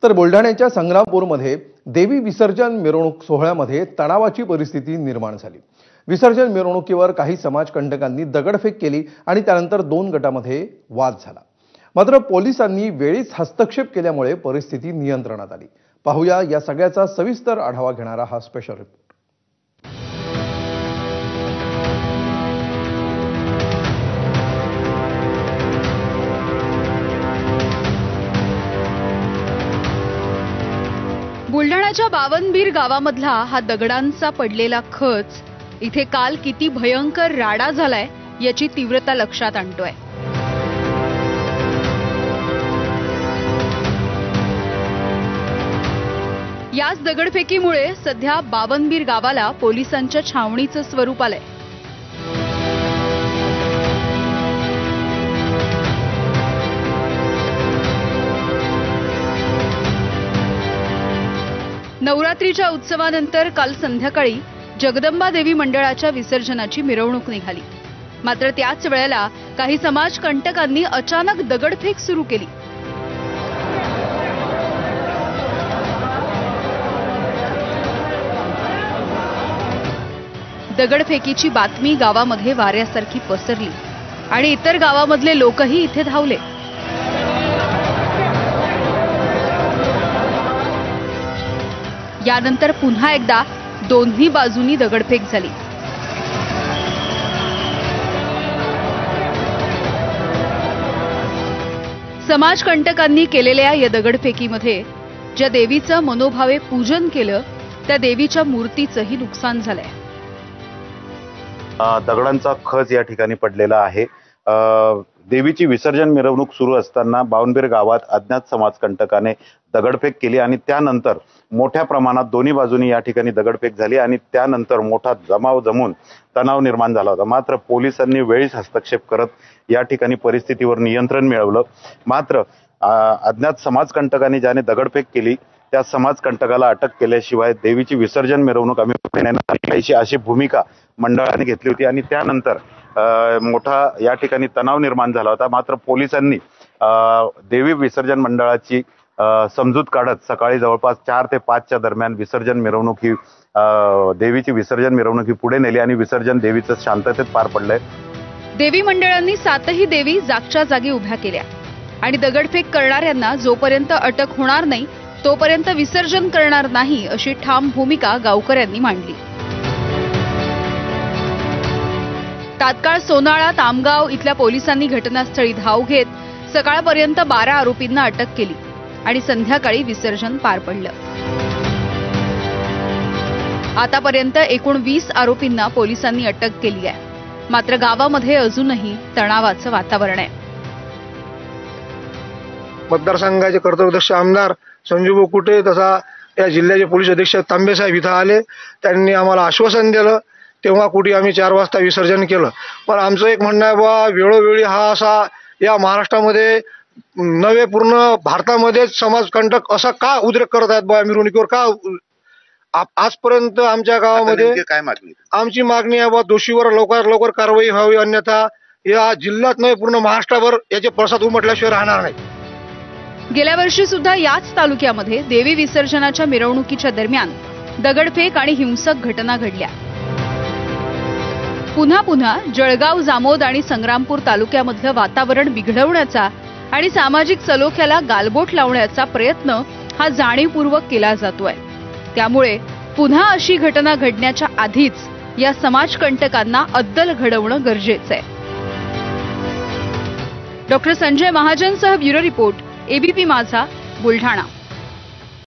तर बुलढाण्याच्या संग्रामपूरमध्ये देवी विसर्जन मिरवणूक सोहळ्यामध्ये तणावाची परिस्थिती निर्माण झाली। विसर्जन मिरवणुकीवर काही समाजकंटकांनी दगडफेक केली आणि त्यानंतर दोन गटांमध्ये वाद झाला। मात्र पोलिसांनी वेळीच हस्तक्षेप केल्यामुळे परिस्थिती नियंत्रणात आली। पाहूया या सगळ्याचा सविस्तर आढावा घेणारा हा स्पेशल रिपोर्ट। बुलढाण्याच्या बावनबीर गावामधला हा दगडांचा पडलेला खच इथे काल किती भयंकर राडा झालाय याची तीव्रता लक्षात आणतोय। याच दगडफेकीमुळे सध्या बावनबीर गावाला पोलिसांच्या छावणीचं स्वरूप आलंय। नवरात्रीच्या उत्सवानंतर काल संध्याकाळी जगदंबा देवी मंडळाच्या विसर्जनाची मिरवणूक निघाली। मात्र त्याच वेळेला काही समाजकंटकांनी अचानक दगडफेक सुरू केली। दगडफेकीची बातमी गावामध्ये वाऱ्यासारखी पसरली आणि इतर गावामधले लोकही इथे धावले। यानंतर पुन्हा एकदा दोन्ही बाजूंनी दगडफेक झाली। समाजकंटकांनी केलेल्या या दगडफेकीमध्ये ज्या देवीचं मनोभावे पूजन केलं त्या देवीच्या मूर्तीचंही नुकसान झालंय। दगडांचा खच या ठिकाणी पडलेला आहे। देवीची विसर्जन मिरवणूक सुरू असताना बावनबीर गावात अज्ञात समाजकंटकाने दगडफेक केली आणि त्यानंतर मोठ्या प्रमाणात दोन्ही बाजूनी या ठिकाणी दगडफेक झाली आणि त्यानंतर मोठा जमाव जमून तणाव निर्माण झाला होता। मात्र पोलिसांनी वेळीच हस्तक्षेप करत या ठिकाणी परिस्थितीवर नियंत्रण मिळवलं। मात्र अज्ञात समाजकंटकांनी ज्याने दगडफेक केली त्या समाजकंटकाला अटक केल्याशिवाय देवीची विसर्जन मिरवणूक आम्ही पुढे नेणार नाही अशी भूमिका मंडळाने घेतली होती आणि त्यानंतर मोठा या ठिकाणी तणाव निर्माण झाला होता। मात्र पोलिसांनी देवी विसर्जन मंडळाची समजूत काढत सकाळी जवळपास 4 ते 5च्या दरम्यान विसर्जन मिरवणूक ही देवीची विसर्जन मिरवणूक ही पुढे नेली आणि विसर्जन देवीचं शांततेत पार पडलंय। देवी मंडळांनी 7ही देवी जागच्या जागी उभ्या केल्या आणि दगडफेक करणाऱ्यांना जोपर्यंत अटक होणार नाही तोपर्यंत विसर्जन करणार नाही अशी ठाम भूमिका गावकऱ्यांनी मांडली। तात्काळ सोनाळा तामगाव इथल्या पोलिसांनी घटनास्थळी धाव घेत सकाळपर्यंत 12 आरोपींना अटक केली आणि संध्याकाळी विसर्जन पार पडलं। आतापर्यंत एकूण 20 आरोपींना पोलिसांनी अटक केली आहे। मात्र गावामध्ये अजूनही तणावाचं वातावरण आहे। मतदारसंघाचे कर्तव्यदक्ष आमदार संजू कुटे तसा या जिल्ह्याचे पोलीस अधीक्षक तांबेसाहेब इथं आले। त्यांनी आम्हाला आश्वासन दिलं तेव्हा कुठे आम्ही 4 वाजता विसर्जन केलं। पण आमचं एक म्हणणं आहे बा वेळोवेळी हा असा या महाराष्ट्रामध्ये नवे पूर्ण भारतामध्ये समाजकंटक असा का उद्रेक करत आहेत बा मिरवणुकीवर का आजपर्यंत आमच्या गावामध्ये काय मागणी? आमची मागणी आहे बा दोषीवर लवकरात लवकर कारवाई व्हावी अन्यथा या जिल्ह्यात नाही पूर्ण महाराष्ट्रावर याचे प्रसाद उमटल्याशिवाय राहणार नाही। गेल्या वर्षी सुद्धा याच तालुक्यामध्ये देवी विसर्जनाच्या मिरवणुकीच्या दरम्यान दगडफेक आणि हिंसक घटना घडल्या। पुन्हा जळगाव जामोद आणि संग्रामपूर तालुक्यामधलं वातावरण बिघडवण्याचा आणि सामाजिक सलोख्याला गालबोट लावण्याचा प्रयत्न हा जाणीवपूर्वक केला जातोय। त्यामुळे पुन्हा अशी घटना घडण्याच्या आधीच या समाजकंटकांना अद्दल घडवणं गरजेचं आहे। डॉक्टर संजय महाजनसह bureau report ABP Majha Buldhana.